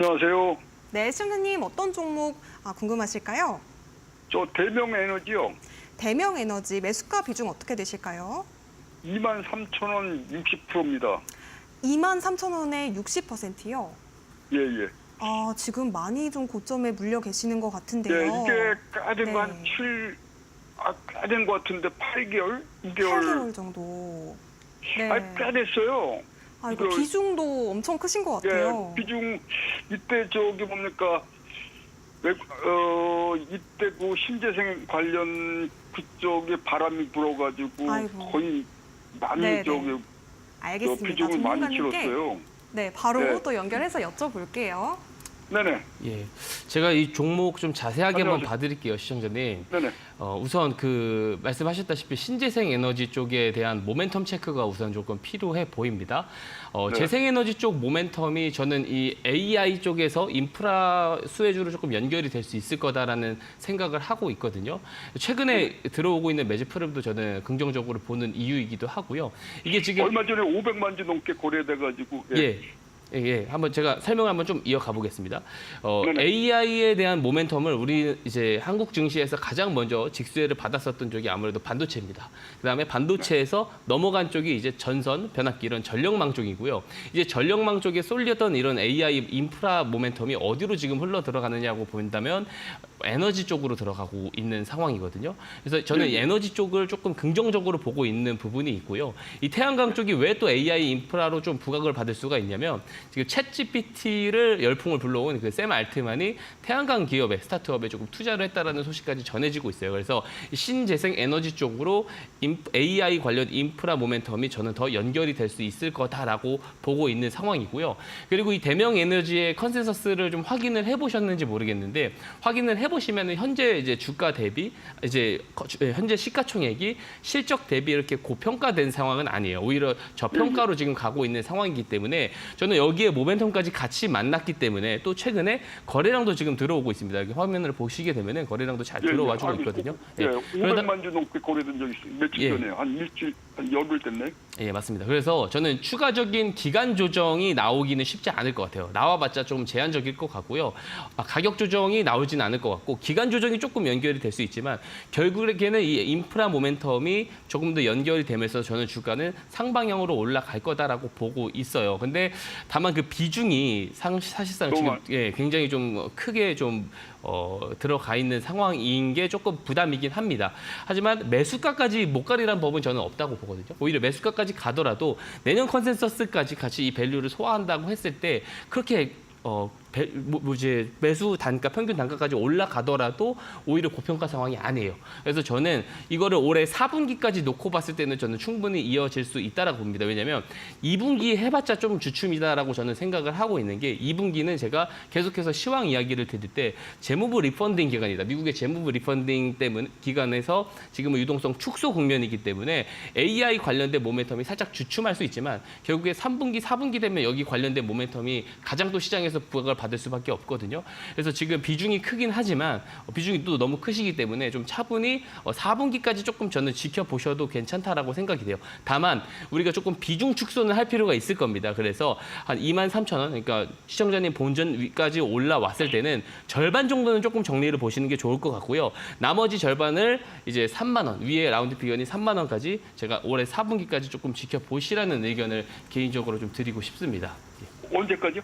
안녕하세요. 네, 시청자님 어떤 종목 궁금하실까요? 저 대명에너지요. 대명에너지 매수가 비중 어떻게 되실까요? 23,000원 60%입니다. 23,000원에 60%요? 예. 지금 많이 좀 고점에 물려 계시는 것 예, 같은데요. 이게 까진 거 한 네. 까진 거 같은데 8개월? 2개월? 8개월 정도. 네. 까됐어요. 이거 비중도 엄청 크신 것 같아요. 예, 비중, 이때 뭡니까. 이때 그 신재생 관련 그쪽에 바람이 불어가지고 아이고. 거의 많이 네네. 비중을 많이 전문가님께 치렀어요. 네, 바로 네. 또 연결해서 여쭤볼게요. 네네. 예, 제가 이 종목 좀 자세하게 한번 안녕하세요. 봐드릴게요, 시청자님. 네네. 우선 말씀하셨다시피 신재생 에너지 쪽에 대한 모멘텀 체크가 우선 조금 필요해 보입니다. 네. 재생에너지 쪽 모멘텀이 저는 이 AI 쪽에서 인프라 수혜주로 조금 연결이 될 수 있을 거다라는 생각을 하고 있거든요. 최근에 들어오고 있는 매집 흐름도 저는 긍정적으로 보는 이유이기도 하고요. 이게 지금 얼마 전에 500만 주 넘게 거래돼가지고. 한번 제가 설명을 한번 좀 이어가 보겠습니다. 네네. AI에 대한 모멘텀을 우리 이제 한국 증시에서 가장 먼저 직수혜를 받았었던 쪽이 아무래도 반도체입니다. 그다음에 반도체에서 넘어간 쪽이 이제 전선, 변압기 이런 전력망 쪽이고요. 이제 전력망 쪽에 쏠렸던 이런 AI 인프라 모멘텀이 어디로 지금 흘러 들어가느냐고 본다면 에너지 쪽으로 들어가고 있는 상황이거든요. 그래서 저는 에너지 쪽을 조금 긍정적으로 보고 있는 부분이 있고요. 이 태양광 쪽이 왜 또 AI 인프라로 좀 부각을 받을 수가 있냐면 지금 챗GPT를 열풍을 불러온 그 샘 알트만이 태양광 기업에 스타트업에 조금 투자를 했다라는 소식까지 전해지고 있어요. 그래서 신재생 에너지 쪽으로 AI 관련 인프라 모멘텀이 저는 더 연결이 될 수 있을 거다라고 보고 있는 상황이고요. 그리고 이 대명 에너지의 컨센서스를 좀 확인을 해보셨는지 모르겠는데 확인을 해보시면 현재 이제 주가 대비 현재 시가총액이 실적 대비 이렇게 고평가된 상황은 아니에요. 오히려 저평가로 지금 가고 있는 상황이기 때문에 저는 여기에 모멘텀까지 같이 만났기 때문에 또 최근에 거래량도 지금 들어오고 있습니다. 여기 화면을 보시게 되면은 거래량도 잘 들어와주고 있거든요. 500만 주 넘게 거래된 적이 있어요. 며칠 전에 한 일주일, 한 열흘 됐네. 예, 맞습니다. 그래서 저는 추가적인 기간 조정이 나오기는 쉽지 않을 것 같아요. 나와봤자 좀 제한적일 것 같고요. 가격 조정이 나오진 않을 것 같고 기간 조정이 조금 연결이 될 수 있지만 결국에는 이 인프라 모멘텀이 조금 더 연결이 되면서 저는 주가는 상방향으로 올라갈 거다라고 보고 있어요. 근데 다만 그 비중이 사실상 지금 굉장히 좀 크게 좀 들어가 있는 상황인 게 조금 부담이긴 합니다. 하지만 매수가까지 못 가리라는 법은 저는 없다고 보거든요. 오히려 매수가까지 가더라도 내년 컨센서스까지 같이 이 밸류를 소화한다고 했을 때 그렇게 매수 단가, 평균 단가까지 올라가더라도 오히려 고평가 상황이 아니에요. 그래서 저는 이거를 올해 4분기까지 놓고 봤을 때는 저는 충분히 이어질 수 있다라고 봅니다. 왜냐하면 2분기 해봤자 좀 주춤이다라고 저는 생각을 하고 있는 게 2분기는 제가 계속해서 시황 이야기를 드릴 때 재무부 리펀딩 기간이다. 미국의 재무부 리펀딩 때문에 기간에서 지금은 유동성 축소 국면이기 때문에 AI 관련된 모멘텀이 살짝 주춤할 수 있지만 결국에 3분기, 4분기 되면 여기 관련된 모멘텀이 가장 또 시장에서 부각을 받을 수밖에 없거든요. 그래서 지금 비중이 크긴 하지만 비중이 또 너무 크시기 때문에 좀 차분히 4분기까지 조금 저는 지켜보셔도 괜찮다라고 생각이 돼요. 다만 우리가 조금 비중 축소는 할 필요가 있을 겁니다. 그래서 한 23,000원, 그러니까 시청자님 본전 위까지 올라왔을 때는 절반 정도는 조금 정리를 보시는 게 좋을 것 같고요. 나머지 절반을 이제 3만 원, 위에 라운드 비건이 3만 원까지 제가 올해 4분기까지 조금 지켜보시라는 의견을 개인적으로 좀 드리고 싶습니다. 언제까지요?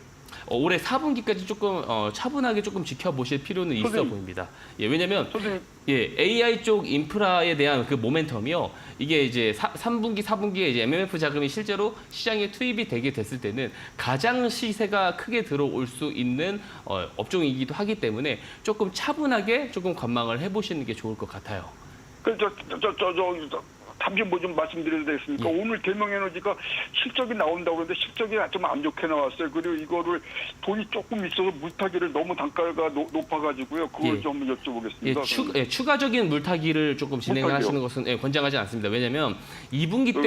올해 4분기까지 조금 차분하게 조금 지켜보실 필요는 있어 선생님. 보입니다. 왜냐하면 선생님. AI 쪽 인프라에 대한 그 모멘텀이요. 이게 이제 3분기, 4분기에 이제 MMF 자금이 실제로 시장에 투입이 되게 됐을 때는 가장 시세가 크게 들어올 수 있는 업종이기도 하기 때문에 조금 차분하게 조금 관망을 해보시는 게 좋을 것 같아요. 잠시 뭐 좀 말씀드려도 되겠습니까? 오늘 대명에너지가 실적이 나온다고 그러는데 실적이 좀 안 좋게 나왔어요. 그리고 이거를 돈이 조금 있어서 물타기를 너무 단가가 높아가지고요. 그걸 좀 한번 여쭤보겠습니다. 추가적인 물타기를 조금 진행하시는 것은 권장하지 않습니다. 왜냐하면 2분기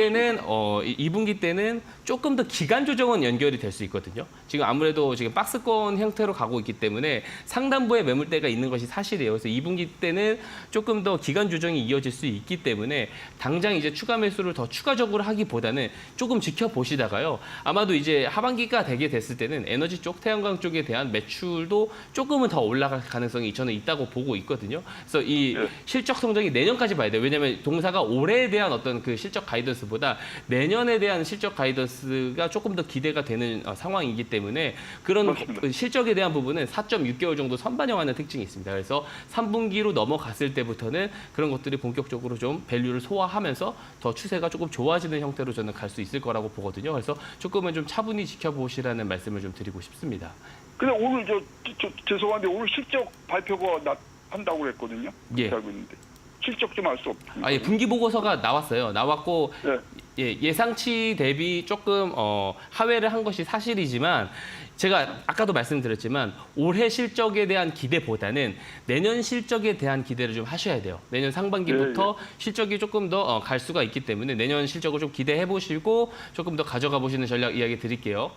때는 조금 더 기간 조정은 연결이 될 수 있거든요. 지금 아무래도 지금 박스권 형태로 가고 있기 때문에 상단부에 매물대가 있는 것이 사실이에요. 그래서 2분기 때는 조금 더 기간 조정이 이어질 수 있기 때문에 당장 당장 이제 추가 매수를 더 추가적으로 하기보다는 조금 지켜보시다가요. 아마도 이제 하반기가 되게 됐을 때는 에너지 쪽, 태양광 쪽에 대한 매출도 조금은 더 올라갈 가능성이 저는 있다고 보고 있거든요. 그래서 이 예. 실적 성적이 내년까지 봐야 돼요. 왜냐하면 동사가 올해에 대한 어떤 그 실적 가이던스보다 내년에 대한 실적 가이던스가 조금 더 기대가 되는 상황이기 때문에 그런 맞습니다. 실적에 대한 부분은 4.6개월 정도 선반영하는 특징이 있습니다. 그래서 3분기로 넘어갔을 때부터는 그런 것들이 본격적으로 좀 밸류를 소화하면서 더 추세가 조금 좋아지는 형태로 저는 갈 수 있을 거라고 보거든요. 그래서 조금은 좀 차분히 지켜보시라는 말씀을 좀 드리고 싶습니다. 근데 오늘 죄송한데 오늘 실적 발표가 한다고 그랬거든요. 예. 그렇게 알고 있는데 실적 좀 알 수 없습니다. 아, 예, 분기 보고서가 나왔어요. 나왔고 예. 예, 예상치 대비 조금 하회를 한 것이 사실이지만 제가 아까도 말씀드렸지만 올해 실적에 대한 기대보다는 내년 실적에 대한 기대를 좀 하셔야 돼요. 내년 상반기부터 실적이 조금 더 갈 수가 있기 때문에 내년 실적을 좀 기대해 보시고 조금 더 가져가 보시는 전략 이야기 드릴게요.